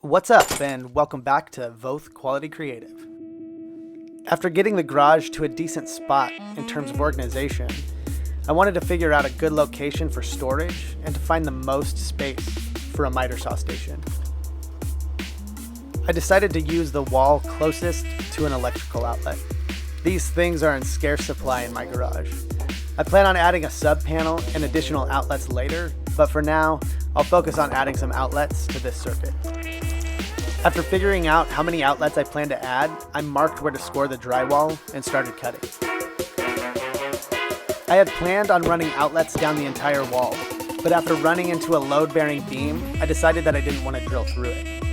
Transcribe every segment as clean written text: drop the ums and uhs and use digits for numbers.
What's up, and welcome back to Voth Quality Creative. After getting the garage to a decent spot in terms of organization, I wanted to figure out a good location for storage and to find the most space for a miter saw station. I decided to use the wall closest to an electrical outlet. These things are in scarce supply in my garage. I plan on adding a sub panel and additional outlets later, but for now, I'll focus on adding some outlets to this circuit. After figuring out how many outlets I plan to add, I marked where to score the drywall and started cutting. I had planned on running outlets down the entire wall, but after running into a load-bearing beam, I decided that I didn't want to drill through it.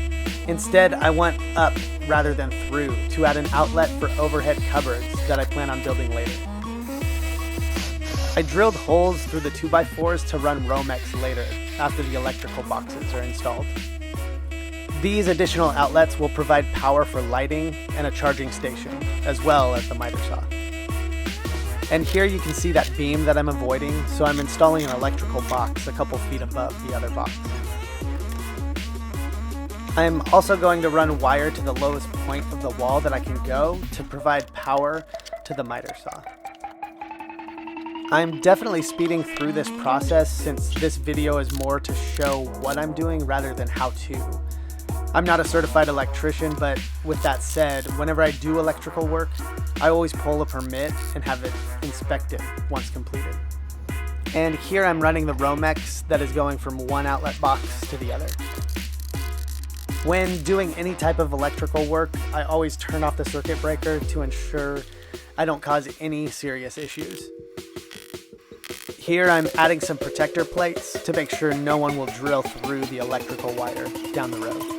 Instead, I went up rather than through to add an outlet for overhead cupboards that I plan on building later. I drilled holes through the 2x4s to run Romex later after the electrical boxes are installed. These additional outlets will provide power for lighting and a charging station, as well as the miter saw. And here you can see that beam that I'm avoiding, so I'm installing an electrical box a couple feet above the other box. I'm also going to run wire to the lowest point of the wall that I can go to provide power to the miter saw. I'm definitely speeding through this process since this video is more to show what I'm doing rather than how to. I'm not a certified electrician, but with that said, whenever I do electrical work, I always pull a permit and have it inspected once completed. And here I'm running the Romex that is going from one outlet box to the other. When doing any type of electrical work, I always turn off the circuit breaker to ensure I don't cause any serious issues. Here I'm adding some protector plates to make sure no one will drill through the electrical wire down the road.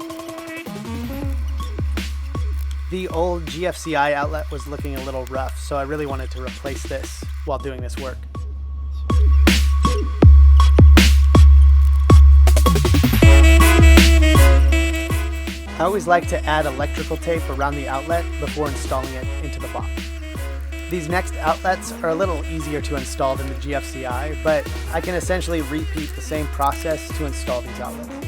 The old GFCI outlet was looking a little rough, so I really wanted to replace this while doing this work. I always like to add electrical tape around the outlet before installing it into the box. These next outlets are a little easier to install than the GFCI, but I can essentially repeat the same process to install these outlets.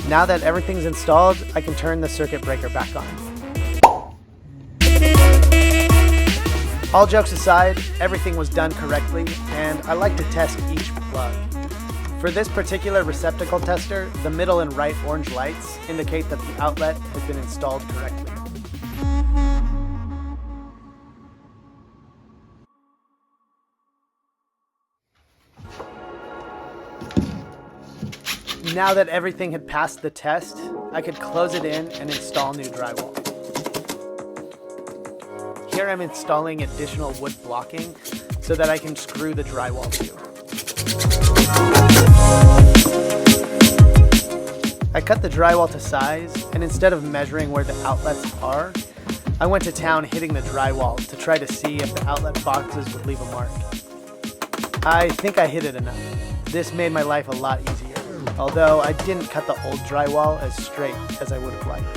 Now that everything's installed, I can turn the circuit breaker back on. All jokes aside, everything was done correctly, and I like to test each plug. For this particular receptacle tester, the middle and right orange lights indicate that the outlet has been installed correctly. Now that everything had passed the test, I could close it in and install new drywall. Here I'm installing additional wood blocking so that I can screw the drywall to. I cut the drywall to size, and instead of measuring where the outlets are, I went to town hitting the drywall to try to see if the outlet boxes would leave a mark. I think I hit it enough. This made my life a lot easier, although I didn't cut the old drywall as straight as I would have liked.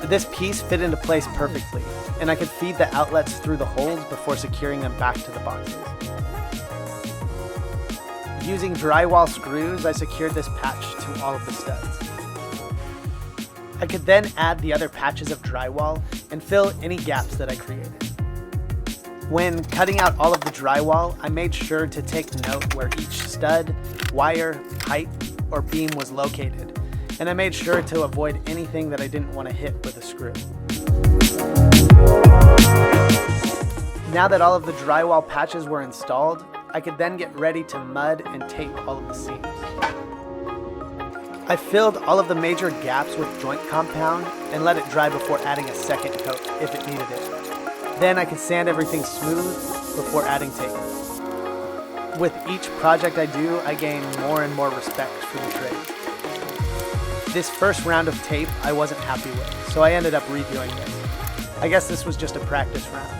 This piece fit into place perfectly, and I could feed the outlets through the holes before securing them back to the boxes. Using drywall screws, I secured this patch to all of the studs. I could then add the other patches of drywall and fill any gaps that I created. When cutting out all of the drywall, I made sure to take note where each stud, wire, pipe, or beam was located, and I made sure to avoid anything that I didn't want to hit with a screw. Now that all of the drywall patches were installed, I could then get ready to mud and tape all of the seams. I filled all of the major gaps with joint compound and let it dry before adding a second coat if it needed it. Then I could sand everything smooth before adding tape. With each project I do, I gain more and more respect for the trade. This first round of tape I wasn't happy with, so I ended up redoing this. I guess this was just a practice round.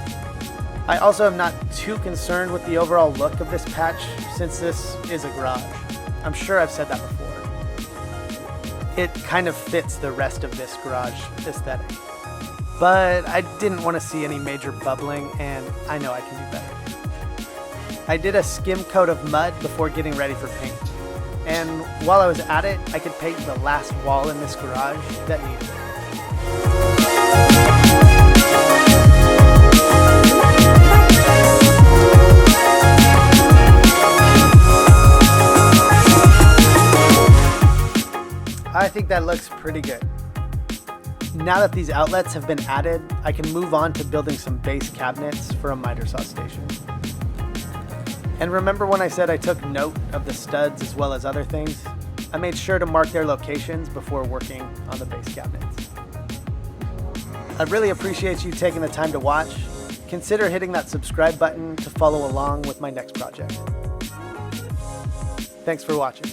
I also am not too concerned with the overall look of this patch since this is a garage. I'm sure I've said that before. It kind of fits the rest of this garage aesthetic. But I didn't want to see any major bubbling, and I know I can do better. I did a skim coat of mud before getting ready for paint. And while I was at it, I could paint the last wall in this garage that needed it. I think that looks pretty good. Now that these outlets have been added, I can move on to building some base cabinets for a miter saw station. And remember when I said I took note of the studs as well as other things? I made sure to mark their locations before working on the base cabinets. I really appreciate you taking the time to watch. Consider hitting that subscribe button to follow along with my next project. Thanks for watching.